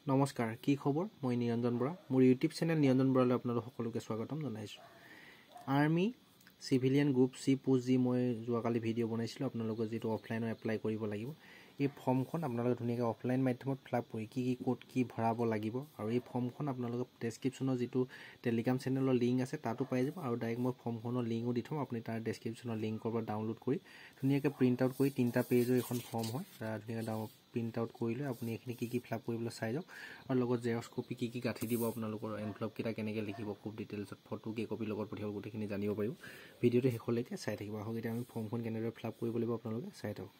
নমস্কাৰ কি খবৰ মই নিৰঞ্জন বৰা মোৰ ইউটিউব চেনেল নিৰঞ্জন বৰালৈ আপোনালোক সকলোকে স্বাগতম জনাইছো আৰ্মি সিভিলিয়ান গ্ৰুপ সি পোষ্ট যি মই যোৱাকালি ভিডিঅ' বনাইছিলো আপোনালোকে যেটো অফলাইনত এপ্লাই কৰিব লাগিব এই ফৰ্মখন আপোনালোকে ধুনিয়াকৈ অফলাইন মাধ্যমত ফিলআপ কৰি কি কোড কি ভৰাব লাগিব আৰু এই ফৰ্মখন আপোনালোকে ডেসক্ৰিপচনৰ যেটো টেলিগ্ৰাম চেনেলৰ লিংক আছে তাতো পাই যাব আৰু ডাইৰেক্ট মই ফৰ্মখনৰ লিংকও দি থম আপুনি তাৰ ডেসক্ৰিপচনৰ লিংকৰ পৰা ডাউনলোড কৰি ধুনিয়াকৈ প্ৰিন্ট আউট কৰি তিনটা পেজৰ এখন ফৰ্ম হয় ধুনিয়াকৈ ডাউনলোড প্ৰিন্ট আউট কৰিলে আপুনি এখিনি কি ফিলআপ কৰিবলৈ চাই যাওক আৰু লগত জেৰক্স কপি কি গাঠি দিব আপোনালোকৰ এনভেলপ কিটা কেনেকৈ লিখিব খুব ডিটেইলছত ফটো কি কপি লগত পঠিয়াব গোটেইখিনি জানিব পাৰিব ভিডিঅটো শেষলৈকে চাই থাকিব আহক এতিয়া আমি ফৰ্মখন কেনেদৰে ফিলআপ কৰিব লাগিব আপোনালোকে চাই থাকক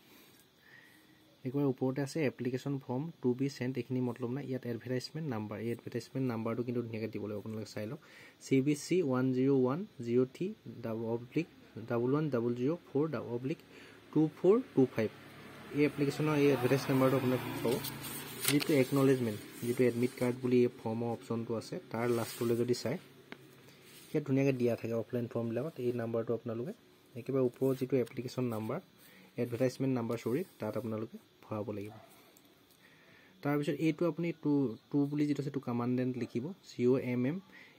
একবাৰ ওপৰতে আছে application form to be sent এখিনি মতলব না ইয়াত এডভাৰটাইজমেন্ট নাম্বাৰ এই এডভাৰটাইজমেন্ট নাম্বাৰটো কিন্তু ধুনিয়াকৈ দিব লাগিব আপোনালোকে চাই লওক CBC 10103.1100/2425 এই এপ্লিকেশনৰ এই এডভাৰটাইজ নাম্বাৰটো আপোনাক পাব যেটো একনলেজমেন্ট যেটো এডমিট কাৰ্ড বুলি এই ফৰ্মৰ অপচনটো আছে তাৰ লাষ্টলৈ যদি চাই ইয়াত ধুনিয়াকৈ দিয়া থাকে অফলাইন ফৰ্ম বিলাকত এই নাম্বাৰটো আপোনালোকে একেবাৰে ওপৰত যেটো এপ্লিকেশন নাম্বাৰ এডভাৰটাইজমেন্ট নাম্বাৰ সৰি তাত আপোনালোকে ভৰাব লাগিব তাৰ পিছত এইটো আপুনি টু বুলি যেটো আছে টু কমান্ডেন্ট লিখিব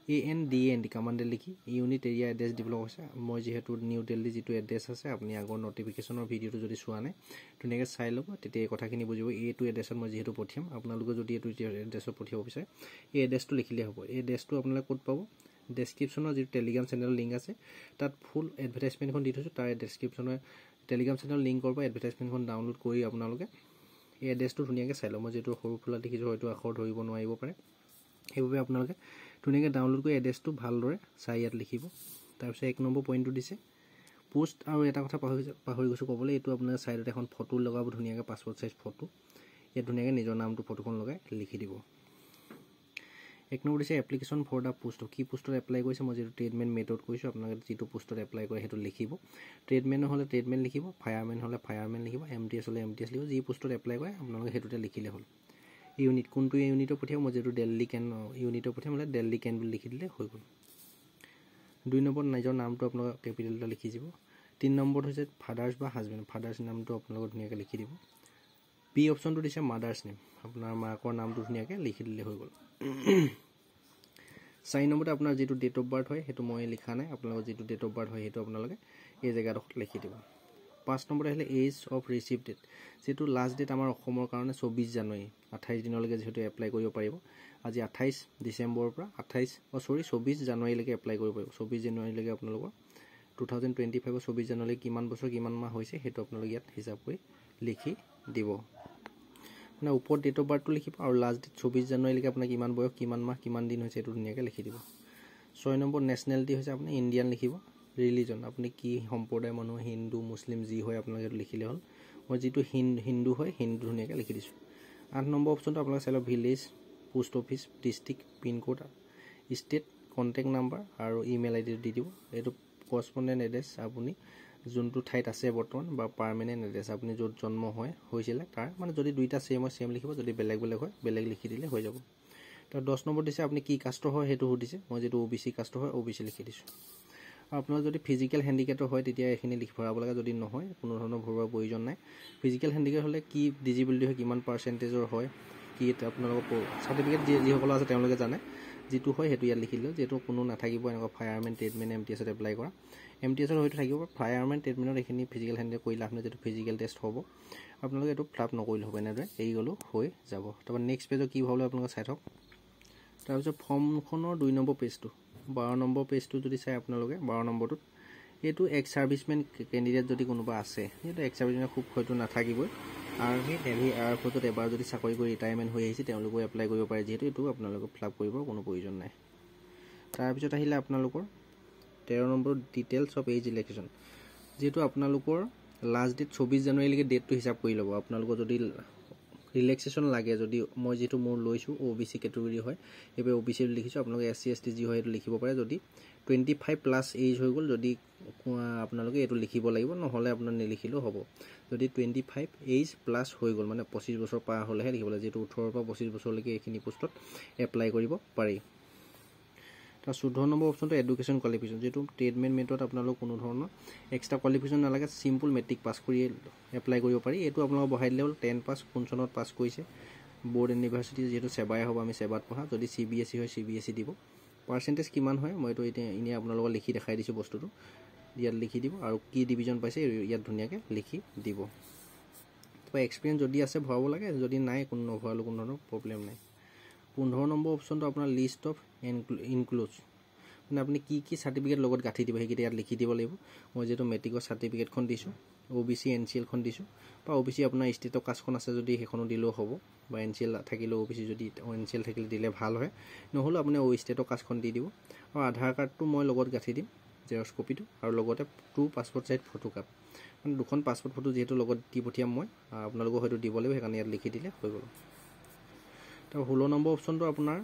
COMMANDAND কমান্ডেন্ট লিখি ইউনিট এৰিয়া এড্ৰেছ দিবলৈ কৈছে মই যেহেতু নিউ দিল্লী যেটো এড্ৰেছ আছে আপুনি আগৰ নটিফিকেশনৰ ভিডিঅটো যদি চোৱা নাই ধুনিয়াকৈ চাই লব তেতিয়া এই কথাখিনি বুজিব এইটো এড্ৰেছত মই যেহেতু পঠিয়াম আপোনালোকে যদি এইটো এড্ৰেছত পঠিয়াব বিচাৰে এই এড্ৰেছটো লিখিলে হ'ব এই এড্ৰেছটো আপোনালোকে ক'ত পাব ডেসক্ৰিপচনৰ যে টেলিগ্ৰাম চেনেলৰ লিংক আছে তাত ফুল এডভাৰটাইজমেন্টখন দি থৈছো তাৰ ডেসক্ৰিপচনৰ টেলিগ্ৰাম চেনেলৰ লিংকৰ পৰা এডভাৰটাইজমেন্টখন ডাউনলোড কৰি আপোনালোকে এই এড্ৰেছটো ধুনিয়াকৈ চাই লব মই যেটো সৰু ফুলা দেখিছো হয়তো আখৰ ধৰিব নোৱাৰিব পাৰে সেইবাবে আপোনালোকে ধুনিয়াকৈ ডাউনলোড কৰি এড্ৰেছটো ভালদৰে চাই ইয়াত লিখিব তাৰ পিছত এক নম্বৰ পইণ্টটো দিছে পোষ্ট আৰু এটা কথা পাহৰি গৈছো ক'বলৈ এইটো আপোনাৰ সাইডত এখন ফটো লগাব ধুনিয়াকৈ পাসপোৰ্ট সাইজ ফটো ইয়াত ধুনিয়াকৈ নিজৰ নামটো ফটোখন লগাই লিখি দিব এক নম্বৰ দিছে এপ্লিকেশন ফৰ দা পোষ্ট কি পোষ্টত এপ্লাই কৰিছে মই যেটো ট্ৰেডমেন মেথড কৈছো আপোনালোকে যেটো পোষ্টত এপ্লাই কৰে হেতু লিখিব ট্ৰেডমেন হলে ট্ৰেডমেন লিখিব ফায়াৰমেন হলে ফায়াৰমেন লিখিব এমটিএস হলে এমটিএস লিখিব যি পোষ্টত এপ্লাই কৰে আপোনালোকে হেতুতে লিখিলে হল ইউনিট কোনটো ইউনিটৰ পঠিয়াব মই যেটো দিল্লী কেন ইউনিটৰ পঠিয়াম হলে দিল্লী কেন বুলি লিখি দিলে হৈ গল দুই নম্বৰ নিজৰ নামটো আপোনালোকে কেপিটেলটা লিখি দিব তিন নম্বৰ হৈছে ফাদাৰ্স বা হাজবেন্ড ফাদাৰ্স নামটো আপোনালোকে ধুনিয়াকৈ লিখি দিব বি অপচনটো দিছে মাদাৰ্স নেম আপোনাৰ মাকৰ নামটো ধুনিয়াকৈ লিখি দিলে হৈ গল 4 নম্বৰতে আপোনাৰ যেটো ডেট অফ বাৰ্থ হয় হেতু মই লিখা নাই আপোনালোকৰ যেটো ডেট অফ বাৰ্থ হয় হেতু আপোনালোকে এই জায়গাত লিখি দিব 5 নম্বৰ আহিলে এজ অফ ৰিসিভ ডেট যেটো লাষ্ট ডেট আমাৰ অসমৰ কাৰণে 24 জানুৱাৰী 28 দিনলৈকে যেটো এপ্লাই কৰিব পাৰিব আজি 28 ডিসেম্বৰৰ পৰা 24 জানুৱাৰীলৈকে এপ্লাই কৰিব পাৰিব 24 জানুৱাৰীলৈকে আপোনালোকৰ 2025 24 জানুৱাৰীলৈকে কিমান বছৰ কিমান মাহ হৈছে হেতু আপোনালোকে ইয়াত হিচাপ কৰি লিখি দিব না ওপৰ ডেট অফ বাৰ্থটো লিখিব আৰু লাষ্ট ডেট 24 জানুৱাৰীলৈকে আপোনাৰ কিমান বয়স কিমান মাহ কিমান দিন হৈছে এটো ধুনিয়াকৈ লিখি দিব 6 নম্বৰ নেশনালিটি হৈছে আপুনি ইন্ডিয়ান লিখিব ৰিলিজন আপুনি কি সম্প্ৰদায় মানুহ হিন্দু মুছলিম যি হয় আপোনালোকে লিখিলে হল মই যেটো হিন্দু হয় হিন্দু ধুনিয়াকৈ লিখি দিছো 8 নম্বৰ অপচনটো আপোনালোকে চাই লওক village post office district pin code state contact number আৰু ইমেইল আইডি দি দিব এটো কৰসপন্ডেন্ট এড্ৰেছ আপুনি যোনটো ঠাইত আছে বৰ্তমান বা পাৰ্মানেন্ট এড্ৰেছ আপুনি য'ত জন্ম হৈছিল তাৰ মানে যদি দুইটা সেম লিখিব যদি বেলেগ বেলেগ হয় বেলেগ লিখি দিলে হৈ যাব তাৰ 10 নম্বৰ দিছে আপুনি কি কাষ্টৰ হয় হেতু সুধিছে মই যেটো OBC কাষ্টৰ হয় OBC লিখি দিছো আপোনাৰ যদি ফিজিক্যাল হ্যান্ডিক্যাপৰ হয় তেতিয়া এখিনি লিখি ভৰাব লাগে যদি নহয় কোনো ধৰণৰ ভৰোৱাৰ প্ৰয়োজন নাই ফিজিক্যাল হ্যান্ডিক্যাপ হলে কি ডিজিবিলিটি হয় কিমান পাৰ্সেন্টেজৰ হয় কি আপোনালোকৰ সাৰ্টিফিকেট যি সকলো আছে তেওঁলোকে জানে যেটো হয় হেতু ইয়াত লিখিলে যেটো কোনো নাথাকিব এনেকুৱা ফায়াৰমেন ট্ৰেডমেন এমটিএছত এপ্লাই কৰা এমটিএছৰ হয়তো থাকিব ফায়াৰমেন ট্ৰেডমেনৰ এখিনি ফিজিক্যাল হ্যান্ডিক্যাপ কৰি লাভ নাই যেটো ফিজিক্যাল টেষ্ট হ'ব আপোনালোকে এটো ফ্লাপ নকৰিলে হ'ব এনেদৰে এই গলো হৈ যাব তাৰপৰা নেক্সট পেজত কি ভাবলে আপোনালোকে চাই থাকক তাৰ পিছত ফৰ্মখনৰ 2 নম্বৰ পেজটো 12 নম্বৰ পেজটো যদি চাই আপোনালোকে 12 নম্বৰটোত এটো এক্স সাৰ্ভিসমেন ক্যান্ডিডেট যদি কোনোবা আছে এটো এক্স সাৰ্ভিসমেন খুব হয়তো নাথাকিবই আৰ্মি নেভি এয়াৰফোৰ্সত এবাৰ যদি চাকৰি কৰি ৰিটায়াৰমেন্ট হৈ আহিছে তেওঁলোকে এপ্লাই কৰিব পাৰে যেহেতু এটো আপোনালোকে ফিলআপ কৰিব কোনো প্ৰয়োজন নাই তাৰ পিছত আহিলে আপোনালোকৰ 13 নম্বৰ ডিটেইলছ অফ এজ ইলেকশ্যন যেটো আপোনালোকৰ লাষ্ট ডেট 24 জানুৱাৰীলৈকে ডেটটো হিচাপ কৰি ল'ব আপোনালোকৰ যদি ৰিল্যাক্সেশন লাগে যদি মই যেটো মোৰ লৈছো OBC ক্যাটেগৰি হয় এবে OBC লিখিছো আপোনালোকে SC ST যি হয় এটো লিখিব পাৰে যদি 25 প্লাস এজ হৈ গল যদি আপোনালোকে এটো লিখিব লাগিব নহলে আপোনাৰ নিলিখিলেও হ'ব যদি 25 এজ প্লাস হৈ গল মানে 25 বছৰ পাৰ হলেহে লিখিব লাগে যেটো 18 পৰা 25 বছৰলৈকে এখিনি পোষ্টত এপ্লাই কৰিব পাৰি তা 14 নম্বৰ অপচনটো এডুকেশন কোৱালিফিকেশন যেটো ট্ৰেডমেন মেথড আপোনালোক কোনো ধৰণৰ এক্সট্ৰা কোৱালিফিকেশন নালাগে সিম্পল মেট্ৰিক পাস কৰি এপ্লাই কৰিব পাৰি এটো আপোনালোক বহাই দিলে 10 পাস কোন চনত পাস কৰিছে বোৰ্ড ইউনিভাৰ্চিটি যিহেতু সেৱাই হ'ব আমি সেৱাত পঢ়া যদি CBSE হয় CBSE দিব পাৰ্চেণ্টেজ কিমান হয় মইতো এতিয়া এনেই আপোনালোকক লিখি দেখাই দিছোঁ বস্তুটো ইয়াত লিখি দিব আৰু কি ডিভিজন পাইছে ইয়াত ধুনীয়াকৈ লিখি দিব তো এক্সপিৰিয়েঞ্চ যদি আছে ভৰাব লাগে যদি নাই কোনো নভৰালো কোনো ধৰণৰ প্ৰব্লেম নাই 15 নম্বৰ অপশ্যনটো আপোনাৰ লিষ্ট অফ ইনক্লুডছ মানে আপুনি কি কি চাৰ্টিফিকেট লগত গাঁঠি দিব সেইকেইটা ইয়াত লিখি দিব লাগিব মই যেহেতু মেট্ৰিকৰ চাৰ্টিফিকেটখন দিছোঁ OBC NCLখন দিছোঁ বা OBC আপোনাৰ ষ্টেটৰ কাষ্টখন আছে যদি সেইখনো দিলেও হ'ব বা NCL থাকিলেও OBC যদি NCL থাকিলে দিলে ভাল হয় নহ'লে আপুনি ষ্টেটৰ কাষ্টখন দি দিব আৰু আধাৰ কাৰ্ডটো মই লগত গাঁঠি দিম জেৰক্স কপিটো আৰু লগতে 2 পাছপোৰ্ট সাইজ ফটো কাপ মানে দুখন পাছপোৰ্ট ফটো যেহেতু লগত দি পঠিয়াম মই আপোনালোকক হয়তো দিব লাগিব সেইকাৰণে ইয়াত লিখি দিলে হৈ গ'ল তো 16 নম্বৰ অপশ্যনটো আপোনাৰ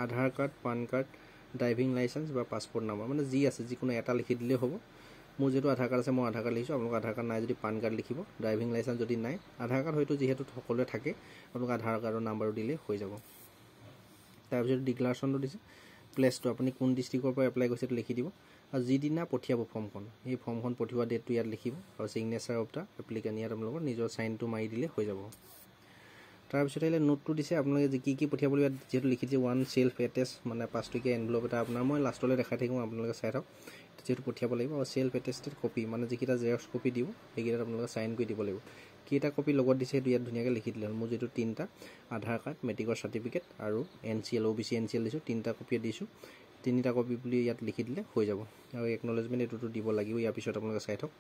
Aadhaar card PAN card driving licence বা পাছপোৰ্ট নাম্বাৰ মানে যি আছে যিকোনো এটা লিখি দিলেই হ'ব মোৰ যেহেতু আধাৰ কাৰ্ড আছে মই আধাৰ কাৰ্ড লিখিছোঁ আপোনালোকৰ আধাৰ কাৰ্ড নাই যদি পান কাৰ্ড লিখিব ড্ৰাইভিং লাইসেন্স যদি নাই আধাৰ কাৰ্ড হয়তো যিহেতু সকলোৱে থাকে আপোনালোকৰ আধাৰ কাৰ্ডৰ নাম্বাৰটো দিলে হৈ যাব তাৰপিছত ডিক্লাৰেশ্যনটো দিছে প্লেচটো আপুনি কোন ডিষ্ট্ৰিক্টৰ পৰা এপ্লাই কৰিছে লিখি দিব আৰু যিদিনা পঠিয়াব ফৰ্মখন এই ফৰ্মখন পঠিওৱা ডেটটো ইয়াত লিখিব আৰু সিগনেচাৰ অফ দা এপ্লিকেণ্ট ইয়াত আপোনালোকৰ নিজৰ সাইনটো মাৰি দিলে হৈ যাব তাৰপিছত আহিলে নোটটো দিছে আপোনালোকে কি পঠিয়াব লাগিব যেহেতু লিখি দিছে 1 সেলফ এটেচ মানে 5 টকীয়া এনভেলপ এটা আপোনাৰ মই লাষ্টলৈ দেখাই থাকিম আপোনালোকে চাই থাকক যেহেতু পঠিয়াব লাগিব আৰু সেলফ এটেষ্টেড কপি মানে যিকেইটা জেৰক্স কপি দিব সেইকেইটাত আপোনালোকে সাইন কৰি দিব লাগিব কেইটা কপি লগত দিছে সেইটো ইয়াত ধুনীয়াকৈ লিখি দিলে মোৰ যেহেতু 3টা আধাৰ কাৰ্ড মেট্ৰিকৰ চাৰ্টিফিকেট আৰু NCL OBC NCL দিছোঁ 3টা কপি দিছোঁ 3টা কপি বুলি ইয়াত লিখি দিলে হৈ যাব আৰু একনলেজমেণ্ট এইটোতো দিব লাগিব ইয়াৰ পিছত আপোনালোকে চাই থাকক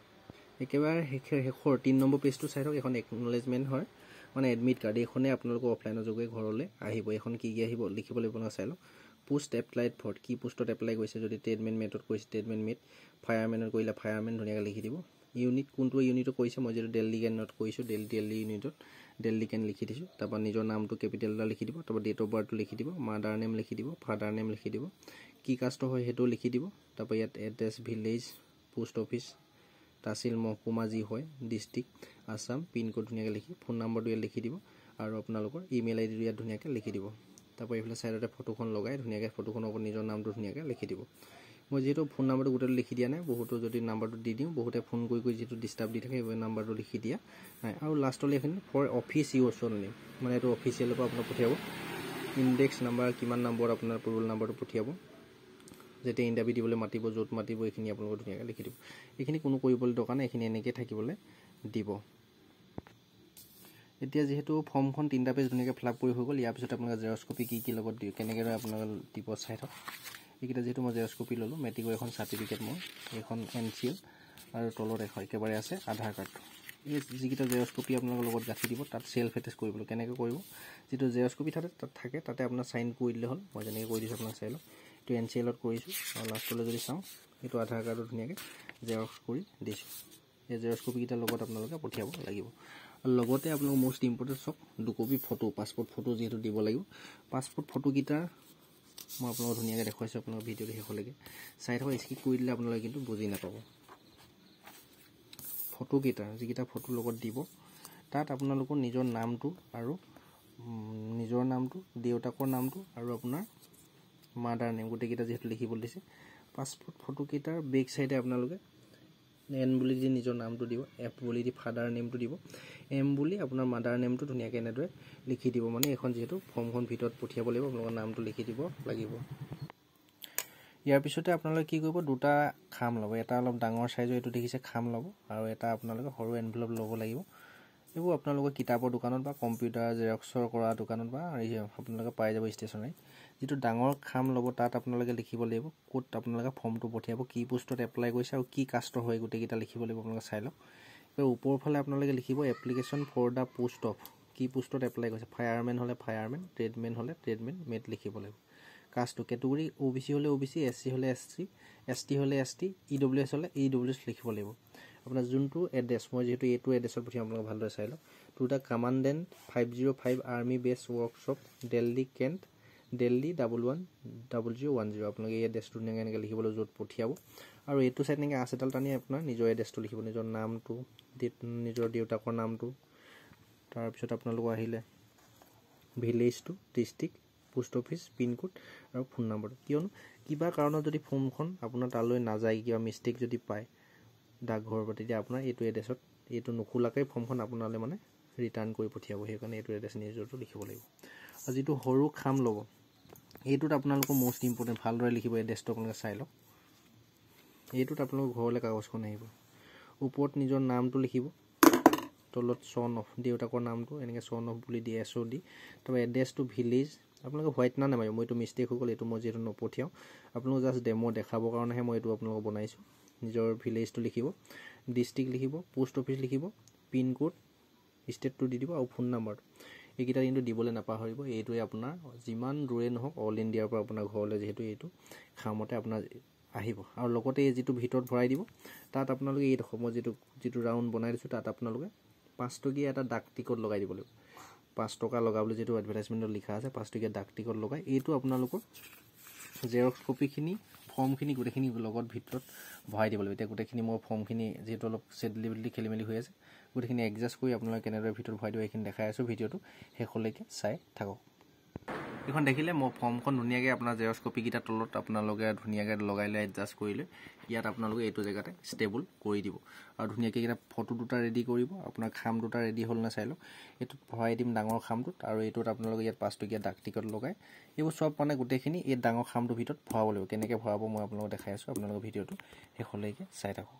একেবাৰে শেষৰ 3 নম্বৰ পেজটো চাই থাকক এখন একনলেজমেণ্ট হয় মানে এডমিট কাৰ্ড এইখনে আপোনালোকৰ অফলাইনৰ যোগে ঘৰলৈ আহিব এখন কি আহিব লিখিব লাগিব আপোনালোকে চাই লওক পোষ্ট এপ্লাইড ফৰ কি পোষ্টত এপ্লাই কৰিছে যদি ট্ৰেডমেন মেটত কৰিছে ট্ৰেডমেন মেট ফায়াৰমেনত কৰিলে ফায়াৰমেন ধুনীয়াকৈ লিখি দিব ইউনিট কোনটো ইউনিটত কৰিছে মই যেহেতু দিল্লী কেনত কৰিছোঁ দিল্লী ইউনিটত দিল্লী কেন লিখি দিছোঁ তাৰপৰা নিজৰ নামটো কেপিটেল এটা লিখি দিব তাৰপৰা ডেট অফ বাৰ্থটো লিখি দিব মাদাৰ নেম লিখি দিব ফাদাৰ নেম লিখি দিব কি কাষ্ট হয় সেইটো লিখি দিব তাৰপৰা ইয়াত এড্ৰেছ ভিলেজ পোষ্ট অফিচ তাহচিল মহকুমা যি হয় ডিষ্ট্ৰিক্ট আসাম পিনক'ড ধুনীয়াকৈ লিখি ফোন নম্বৰটো ইয়াত লিখি দিব আৰু আপোনালোকৰ ইমেইল আইডিটো ইয়াত ধুনীয়াকৈ লিখি দিব তাৰপৰা এইফালে চাইডতে ফটোখন লগাই ধুনীয়াকৈ ফটোখনৰ ওপৰত নিজৰ নামটো ধুনীয়াকৈ লিখি দিব মই যেহেতু ফোন নাম্বাৰটো গোটেইটো লিখি দিয়া নাই বহুতো যদি নাম্বাৰটো দি দিওঁ বহুতে ফোন কৰি যিটো ডিষ্টাৰ্ব দি থাকে সেই নাম্বাৰটো লিখি দিয়া নাই আৰু লাষ্টলৈ এইখিনি ফৰ অফিচ ইউজ অনলি মানে এইটো অফিচিয়েলৰ পৰা আপোনাক পঠিয়াব ইণ্ডেক্স নাম্বাৰ কিমান নম্বৰত আপোনাৰ ৰোল নাম্বাৰটো পঠিয়াব যেতিয়া ইণ্টাৰভিউ দিবলৈ মাতিব য'ত মাতিব এইখিনি আপোনালোকে ধুনীয়াকৈ লিখি দিব এইখিনি কোনো কৰিবলৈ দৰকাৰ নাই এইখিনি এনেকৈ থাকিবলৈ দিব এতিয়া যেহেতু ফৰ্মখন 3টা পেজ ধুনীয়াকৈ ফিল আপ কৰি হৈ গ'ল ইয়াৰ পিছত আপোনালোকে জেৰক্স কপি কি লগত দিওঁ কেনেকৈ আপোনালোকে দিব চাই থাকক এইকেইটা যেহেতু মই জেৰক্স কপি ল'লোঁ মেট্ৰিকৰ এখন চাৰ্টিফিকেট মই এখন NCL আৰু তলত একেবাৰে আছে আধাৰ কাৰ্ডটো এই যিকেইটা জেৰক্স কপি আপোনালোকৰ লগত গাঁঠি দিব তাত সেলফ এটেচ কৰিবলৈ কেনেকৈ কৰিব যিটো জেৰক্স কপি তাত থাকে তাতে আপোনাৰ সাইন কৰি দিলে হ'ল মই যেনেকৈ কৰি দিছোঁ আপোনাক চাই লওক এইটো NCLত কৰিছোঁ আৰু লাষ্টলৈ যদি চাওঁ এইটো আধাৰ কাৰ্ডত ধুনীয়াকৈ জেৰক্স কৰি দিছোঁ এই জেৰক্স কপিকেইটাৰ লগত আপোনালোকে পঠিয়াব লাগিব আৰু লগতে আপোনালোক মোষ্ট ইম্পৰ্টেণ্ট চাওক 2 কপি ফটো পাছপোৰ্ট ফটো যিহেতু দিব লাগিব পাছপোৰ্ট ফটোকেইটাৰ মই আপোনালোকক ধুনীয়াকৈ দেখুৱাইছোঁ আপোনালোকৰ ভিডিঅ'টো শেষলৈকে চাই থকা স্কিপ কৰি দিলে আপোনালোকে কিন্তু বুজি নাপাব ফটোকেইটা যিকেইটা ফটো লগত দিব তাত আপোনালোকৰ নিজৰ নামটো আৰু নিজৰ নামটো দেউতাকৰ নামটো আৰু আপোনাৰ মাদাৰ নেম গোটেইকেইটা যিহেতু লিখিবলৈ দিছে পাছপোৰ্ট ফটোকেইটাৰ বেক চাইডে আপোনালোকে এন বুলি দি নিজৰ নামটো দিব এফ বুলি দি ফাদাৰ নেমটো দিব এম বুলি আপোনাৰ মাদাৰ নেমটো ধুনীয়াকৈ এনেদৰে লিখি দিব মানে এখন যিহেতু ফৰ্মখন ভিতৰত পঠিয়াব লাগিব আপোনালোকৰ নামটো লিখি দিব লাগিব ইয়াৰ পিছতে আপোনালোকে কি কৰিব দুটা খাম ল'ব এটা অলপ ডাঙৰ সাইজৰ এইটো দেখিছে খাম ল'ব আৰু এটা আপোনালোকে সৰু এনভেলপ ল'ব লাগিব এইবোৰ আপোনালোকৰ কিতাপৰ দোকানত বা কম্পিউটাৰ জেৰক্সৰ কৰা দোকানত বা আপোনালোকে পাই যাব ষ্টেচনাৰী যিটো ডাঙৰ খাম ল'ব তাত আপোনালোকে লিখিব লাগিব ক'ত আপোনালোকে ফৰ্মটো পঠিয়াব কি পোষ্টত এপ্লাই কৰিছে আৰু কি কাষ্টৰ হয় গোটেইকেইটা লিখিব লাগিব আপোনালোকে চাই লওক ওপৰৰ ফালে আপোনালোকে লিখিব application for the post of কি পোষ্টত এপ্লাই কৰিছে ফায়াৰমেন হ'লে ফায়াৰমেন ট্ৰেডমেন হ'লে ট্ৰেডমেন মেট লিখিব লাগিব কাষ্টটো কেটেগৰী OBC হ'লে OBC SC হ'লে SC ST হ'লে ST EWS হ'লে EWS লিখিব লাগিব আপোনাৰ যোনটো এড্ৰেছ মই যেহেতু এইটো এড্ৰেছত পঠিয়াম আপোনালোকে ভালদৰে চাই লওক টু দ্য কমাণ্ডেণ্ট 505 আৰ্মি বেছ ৱৰ্কশ্বপ দিল্লী কেণ্ট দিল্লী 110010 আপোনালোকে এই এড্ৰেছটো এনেকৈ লিখিব লাগিব য'ত পঠিয়াব আৰু এইটো চাইড এনেকৈ আছ এডাল টানি আপোনাৰ নিজৰ এড্ৰেছটো লিখিব নিজৰ নামটো নিজৰ দেউতাকৰ নামটো তাৰপিছত আপোনালোকৰ আহিলে ভিলেজটো ডিষ্ট্ৰিক্ট পোষ্ট অফিচ পিনক'ড আৰু ফোন নম্বৰটো কিয়নো কিবা কাৰণত যদি ফৰ্মখন আপোনাৰ তালৈ নাযায় কিবা মিষ্টেক যদি পায় ডাকঘৰৰ পৰা তেতিয়া আপোনাৰ এইটো এড্ৰেছত এইটো নোখোলাকৈ ফৰ্মখন আপোনালৈ মানে ৰিটাৰ্ণ কৰি পঠিয়াব সেইকাৰণে এইটো এড্ৰেছ নিজৰটো লিখিব লাগিব আৰু যিটো সৰু খাম ল'ব এইটোত আপোনালোকৰ মোষ্ট ইম্পৰ্টেণ্ট ভালদৰে লিখিব এড্ৰেছটো আপোনালোকে চাই লওক এইটোত আপোনালোকৰ ঘৰলৈ কাগজখন আহিব ওপৰত নিজৰ নামটো লিখিব তলত সন অফ দেউতাকৰ নামটো এনেকৈ সন অফ বুলি দিয়ে SOD তাৰপৰা এড্ৰেছটো ভিলেজ আপোনালোকে হোৱাইট না নামাৰিব মই এইটো মিষ্টেক হৈ গ'ল এইটো মই যিহেতু নপঠিয়াওঁ আপোনালোকে জাষ্ট ডেমো দেখাবৰ কাৰণেহে মই এইটো আপোনালোকক বনাইছোঁ নিজৰ ভিলেজটো লিখিব ডিষ্ট্ৰিক্ট লিখিব পোষ্ট অফিচ লিখিব পিনক'ড ষ্টেটটো দি দিব আৰু ফোন নাম্বাৰটো এইকেইটা কিন্তু দিবলৈ নাপাহৰিব এইটোৱে আপোনাৰ যিমান দূৰে নহওক অল ইণ্ডিয়াৰ পৰা আপোনাৰ ঘৰলৈ যিহেতু এইটো খামতে আপোনাৰ আহিব আৰু লগতে এই যিটো ভিতৰত ভৰাই দিব তাত আপোনালোকে এই সময় যিটো ৰাউণ্ড বনাই দিছোঁ তাত আপোনালোকে 5 টকীয়া এটা ডাক টিকট লগাই দিব লাগিব 5 টকা লগাবলৈ যিটো এডভাৰটাইজমেণ্টত লিখা আছে 5 টকীয়া ডাক টিকট লগাই এইটো আপোনালোকৰ জেৰক্স কপিখিনি ফৰ্মখিনি গোটেইখিনি লগত ভিতৰত ভৰাই দিব লাগিব এতিয়া গোটেইখিনি মই ফৰ্মখিনি যিহেতু অলপ চেডলিবিলি খেলি মেলি হৈ আছে গোটেইখিনি এডজাষ্ট কৰি আপোনালোকে কেনেদৰে ভিতৰত ভৰাই দিব এইখিনি দেখাই আছোঁ ভিডিঅ'টো শেষলৈকে চাই থাকক এখন দেখিলে মই ফৰ্মখন ধুনীয়াকৈ আপোনাৰ জেৰক্স কপিকেইটা তলত আপোনালোকে ধুনীয়াকৈ লগাই লৈ এডজাষ্ট কৰিলে ইয়াত আপোনালোকে এইটো জেগাতে ষ্টেবল কৰি দিব আৰু ধুনীয়াকৈ এটা ফটো দুটা ৰেডি কৰিব আপোনাৰ খাম দুটা ৰেডি হ'ল নে চাই লওক এইটোত ভৰাই দিম ডাঙৰ খামটোত আৰু এইটোত আপোনালোকে ইয়াত 5 টকীয়া ডাক টিকট লগাই এইবোৰ চব মানে গোটেইখিনি এই ডাঙৰ খামটোৰ ভিতৰত ভৰাব লাগিব কেনেকৈ ভৰাব মই আপোনালোকক দেখাই আছোঁ আপোনালোকৰ ভিডিঅ'টো শেষলৈকে চাই থাকক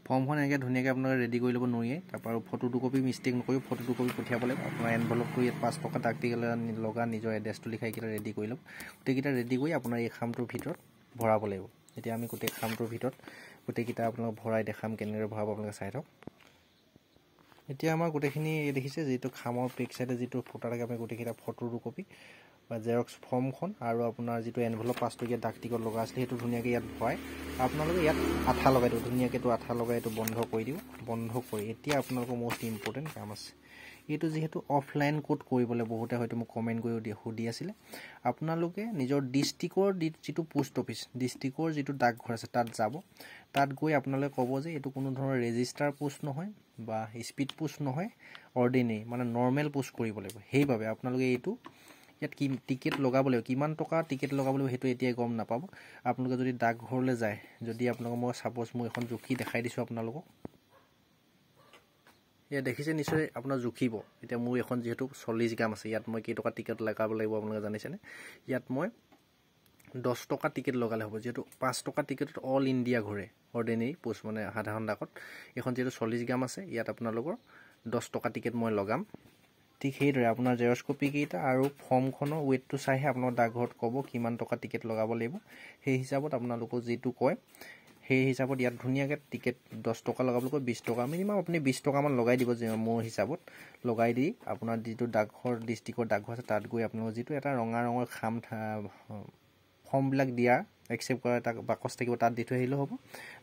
ফৰ্মখন এনেকৈ ধুনীয়াকৈ আপোনালোকে ৰেডি কৰি ল'ব নোৱাৰিয়ে তাৰপৰা আৰু ফটো দুকপি মিষ্টেক নকৰি ফটো দুকপি পঠিয়াব লাগিব আপোনাৰ এনভেলপটো ইয়াত 5 টকা ডাক টিকট লগা নিজৰ এড্ৰেছটো লিখাই এইকেইটা ৰেডি কৰি ল'ব গোটেইকেইটা ৰেডি কৰি আপোনাৰ এই খামটোৰ ভিতৰত ভৰাব লাগিব এতিয়া আমি গোটেই খামটোৰ ভিতৰত গোটেইকেইটা আপোনালোক ভৰাই দেখাম কেনেদৰে ভৰাব আপোনালোকে চাই থাকক এতিয়া আমাৰ গোটেইখিনি দেখিছে যিটো খামৰ বেক চাইডে যিটো ফটো থাকে আমি গোটেইকেইটা ফটো দুকপি বা জেৰক্স ফৰ্মখন আৰু আপোনাৰ যিটো এনভেলপ 5 টকীয়া ডাক টিকট লগা আছিলে সেইটো ধুনীয়াকৈ ইয়াত ভৰাই আপোনালোকে ইয়াত আঠা লগাই দিব ধুনীয়াকৈ এইটো আঠা লগাই এইটো বন্ধ কৰি দিব বন্ধ কৰি এতিয়া আপোনালোকৰ মোষ্ট ইম্পৰ্টেণ্ট কাম আছে এইটো যিহেতু অফলাইন কোড কৰিবলৈ বহুতে হয়তো মোক কমেণ্ট কৰি সুধি আছিলে আপোনালোকে নিজৰ ডিষ্ট্ৰিক্টৰ যিটো পোষ্ট অফিচ ডিষ্ট্ৰিক্টৰ যিটো ডাকঘৰ আছে তাত যাব তাত গৈ আপোনালোকে ক'ব যে এইটো কোনো ধৰণৰ ৰেজিষ্টাৰ পোষ্ট নহয় বা স্পীড পোষ্ট নহয় অৰ্ডিনেৰী মানে নৰ্মেল পোষ্ট কৰিব লাগিব সেইবাবে আপোনালোকে এইটো ইয়াত কি টিকেট লগাব লাগিব কিমান টকা টিকেট লগাব লাগিব সেইটো এতিয়া গম নাপাব আপোনালোকে যদি ডাকঘৰলৈ যায় যদি আপোনালোকক মই সাপোজ মই এখন জুখি দেখাই দিছোঁ আপোনালোকক ইয়াত দেখিছে নিশ্চয় আপোনাৰ জুখিব এতিয়া মোৰ এখন যিহেতু 40 গ্ৰাম আছে ইয়াত মই কেইটকা টিকেট লগাব লাগিব আপোনালোকে জানিছেনে ইয়াত মই 10 টকা টিকেট লগালে হ'ব যেহেতু 5 টকা টিকেটত অল ইণ্ডিয়া ঘূৰে অৰ্ডিনেৰী পোষ্ট মানে সাধাৰণ ডাকত এখন যেহেতু 40 গ্ৰাম আছে ইয়াত আপোনালোকৰ 10 টকা টিকেট মই লগাম ঠিক সেইদৰে আপোনাৰ জেৰক্স কপি কেইটা আৰু ফৰ্মখনৰ ৱেটটো চাইহে আপোনাৰ ডাকঘৰত ক'ব কিমান টকা টিকেট লগাব লাগিব সেই হিচাপত আপোনালোকক যিটো কয় সেই হিচাপত ইয়াত ধুনীয়াকৈ টিকেট 10 টকা লগাবলৈ কয় 20 টকা মিনিমাম আপুনি 20 টকামান লগাই দিব যে মোৰ হিচাপত লগাই দি আপোনাৰ যিটো ডাকঘৰ ডিষ্ট্ৰিক্টৰ ডাকঘৰ আছে তাত গৈ আপোনালোকৰ যিটো এটা ৰঙা ৰঙৰ খাম ফৰ্মবিলাক দিয়া একচেপ্ট কৰা এটা বাকচ থাকিব তাত দি থৈ আহিলেও হ'ব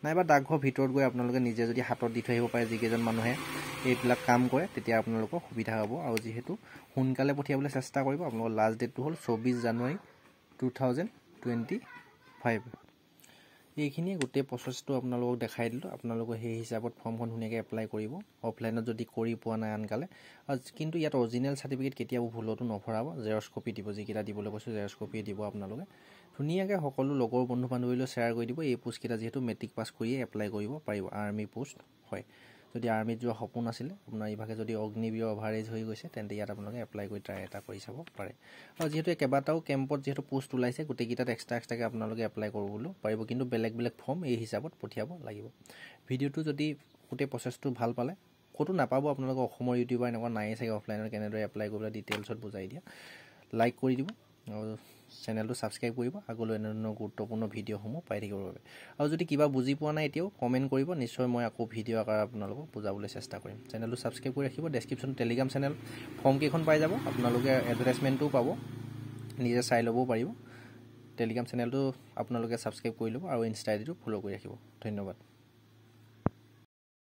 নাইবা ডাকঘৰ ভিতৰত গৈ আপোনালোকে নিজে যদি হাতত দি থৈ আহিব পাৰে যিকেইজন মানুহে এইবিলাক কাম কৰে তেতিয়া আপোনালোকৰ সুবিধা হ'ব আৰু যিহেতু সোনকালে পঠিয়াবলৈ চেষ্টা কৰিব আপোনালোকৰ লাষ্ট ডেটটো হ'ল 24 জানুৱাৰী 2025 এইখিনিয়ে গোটেই প্ৰচেছটো আপোনালোকক দেখাই দিলোঁ আপোনালোকে সেই হিচাপত ফৰ্মখন ধুনীয়াকৈ এপ্লাই কৰিব অফলাইনত যদি কৰি পোৱা নাই আনকালে কিন্তু ইয়াত অৰিজিনেল চাৰ্টিফিকেট কেতিয়াও ভুলতো নভৰাব জেৰক্স কপি দিব যিকেইটা দিবলৈ কৈছোঁ জেৰক্স কপিয়ে দিব আপোনালোকে ধুনীয়াকৈ সকলো লগৰ বন্ধু বান্ধৱীলৈ শ্বেয়াৰ কৰি দিব এই পোষ্টকেইটা যিহেতু মেট্ৰিক পাছ কৰিয়ে এপ্লাই কৰিব পাৰিব আৰ্মি পোষ্ট হয় যদি আৰ্মিত যোৱা সপোন আছিলে আপোনাৰ ইভাগে যদি অগ্নিবীৰ অভাৰেজ হৈ গৈছে তেন্তে ইয়াত আপোনালোকে এপ্লাই কৰি ট্ৰাই এটা কৰি চাব পাৰে আৰু যিহেতু কেইবাটাও কেম্পত যিহেতু পোষ্ট ওলাইছে গোটেইকেইটাত এক্সট্ৰাকৈ আপোনালোকে এপ্লাই কৰিবলৈ পাৰিব কিন্তু বেলেগ বেলেগ ফৰ্ম এই হিচাপত পঠিয়াব লাগিব ভিডিঅ'টো যদি গোটেই প্ৰচেছটো ভাল পালে ক'তো নাপাব আপোনালোকে অসমৰ ইউটিউবাৰ এনেকুৱা নায়েই চাগে অফলাইনত কেনেদৰে এপ্লাই কৰিবলৈ ডিটেইলছত বুজাই দিয়া লাইক কৰি দিব আৰু চেনেলটো ছাবস্ক্ৰাইব কৰিব আগলৈ এনে গুৰুত্বপূৰ্ণ ভিডিঅ'সমূহ পাই থাকিবৰ বাবে আৰু যদি কিবা বুজি পোৱা নাই এতিয়াও কমেণ্ট কৰিব নিশ্চয় মই আকৌ ভিডিঅ' আকাৰ আপোনালোকক বুজাবলৈ চেষ্টা কৰিম চেনেলটো ছাবস্ক্ৰাইব কৰি ৰাখিব ডেছক্ৰিপশ্যনত টেলিগ্ৰাম চেনেল ফৰ্ম কেইখন পাই যাব আপোনালোকে এডভাৰটাইজমেণ্টটোও পাব নিজে চাই ল'বও পাৰিব টেলিগ্ৰাম চেনেলটো আপোনালোকে ছাবস্ক্ৰাইব কৰি ল'ব আৰু ইনষ্টা আইডিটো ফ'ল' কৰি ৰাখিব ধন্যবাদ